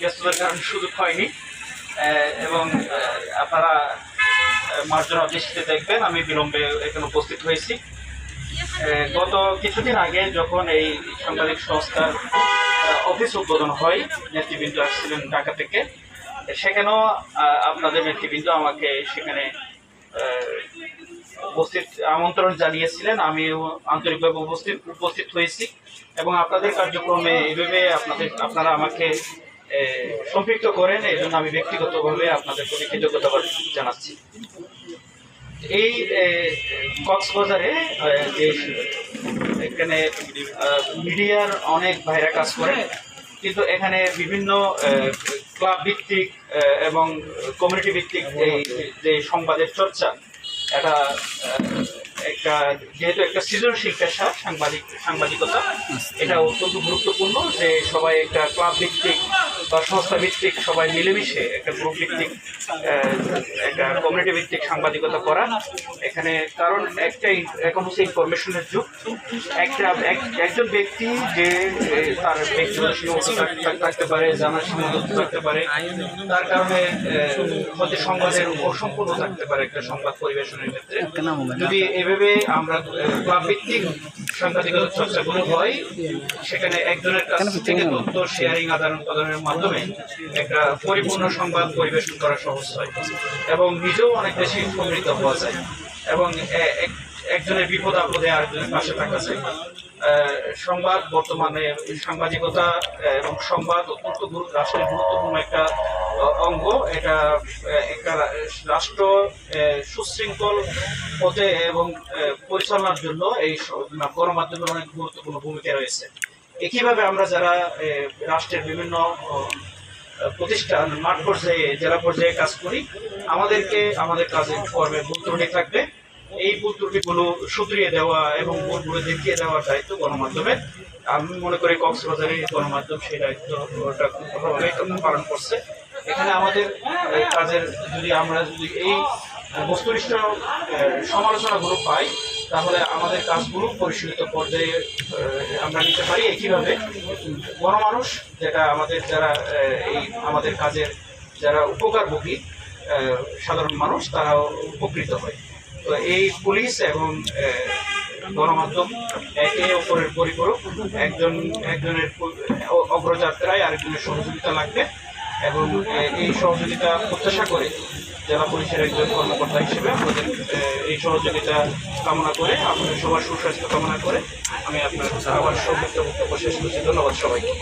ব্যস্ততার কারণে সুযোগ হয়নি এবং আপনারা মার্জনা দৃষ্টিতে দেখবেন আমি বিলম্বে এখানে উপস্থিত হয়েছি। গত কিছুদিন আগে যখন এই সাংবাদিক সংস্থার অফিস উদ্বোধন হয়, নেতৃবৃন্দ আসছিলেন ঢাকা থেকে, সেখানেও আপনাদের নেতৃবৃন্দ আমাকে সেখানে আমন্ত্রণ জানিয়েছিলেন। আমিও আন্তরিকভাবে উপস্থিত হয়েছি এবং আপনাদের কার্যক্রমে এইভাবে আপনারা আমাকে সম্পৃক্ত করেন, এই জন্য আমি ব্যক্তিগতভাবে আপনাদের প্রতি কৃতজ্ঞতা জানাচ্ছি। এই কক্সবাজারে যে এখানে মিডিয়ার অনেক ভাইরা কাজ করেন, কিন্তু এখানে বিভিন্ন ক্লাব ভিত্তিক এবং কমিউনিটি ভিত্তিক এই যে সংবাদের চর্চা, যেহেতু একটা সৃজনশীল পেশা সাংবাদিকতা, এটা অত্যন্ত গুরুত্বপূর্ণ যে সবাই একটা ক্লাব ভিত্তিক বা সংস্থা ভিত্তিক সবাই মিলেমিশে একটা গ্রুপ ভিত্তিক একটা কমিউনিটি ভিত্তিক সাংবাদিকতা করা এখানে। কারণ এখন হচ্ছে ইনফরমেশনের যুগ। একজন ব্যক্তি যে তার ব্যক্তিগত সীমাবদ্ধতা থাকতে পারে, জানার সীমাবদ্ধতা থাকতে পারে, তার কারণে হয়তো সংবাদের অসম্পূর্ণ থাকতে পারে একটা সংবাদ পরিবেশনের ক্ষেত্রে। যদি এভাবে আমরা ক্লাব ভিত্তিক সাংবাদিকতার চর্চাগুলো হয়, সেখানে একজনের কাছ থেকে তথ্য শেয়ারিং আদান প্রদানের মাধ্যমে একটা পরিপূর্ণ সংবাদ পরিবেশন করা সহজ হয় এবং নিজেও অনেক বেশি সমৃদ্ধ হওয়া যায় এবং একজনের বিপদ আপদে আরেকজনের পাশে থাকা যায়। সংবাদ বর্তমানে সাংবাদিকতা এবং সংবাদ অত্যন্ত রাষ্ট্রের গুরুত্বপূর্ণ একটা অঙ্গ। এটা একটা রাষ্ট্র সুশৃঙ্খল পথে এবং পরিচালনার জন্য এই গণমাধ্যমের অনেক গুরুত্বপূর্ণ ভূমিকা রয়েছে। একইভাবে আমরা যারা রাষ্ট্রের বিভিন্ন প্রতিষ্ঠান, মাঠ পর্যায়ে, জেলা পর্যায়ে কাজ করি, আমাদেরকে আমাদের কাজের কর্মে ভুল ত্রুটি থাকবে, এই ভুল ত্রুটিগুলো শুধরিয়ে দেওয়া এবং ভুলগুলো দেখিয়ে দেওয়ার দায়িত্ব গণমাধ্যমের। আমি মনে করি কক্সবাজারের গণমাধ্যম সেই দায়িত্বটা ভালোভাবে পালন করছে। এখানে আমাদের কাজের আমরা যদি এই বস্তুনিষ্ঠ সমালোচনাগুলো পাই, তাহলে আমাদের কাজগুলো পরিশীলিত পর্যায়ে আমরা নিতে পারি। একইভাবে গণমানুষ, যেটা যারা এই আমাদের কাজের যারা উপকারভোগী সাধারণ মানুষ, তারাও উপকৃত হয়। তো এই পুলিশ এবং গণমাধ্যম একে অপরের পরিপূরক। একজনের অগ্রযাত্রায় আরেকজনের সহযোগিতা লাগবে এবং এই সহযোগিতা প্রত্যাশা করে জেলা পুলিশের একজন কর্মকর্তা হিসেবে আমাদের এই সহযোগিতা কামনা করে, আপনাদের সবার সুস্বাস্থ্য কামনা করে আমি আপনার আবার সংক্ষিপ্ত বক্তব্য শেষ করছি। ধন্যবাদ সবাইকে।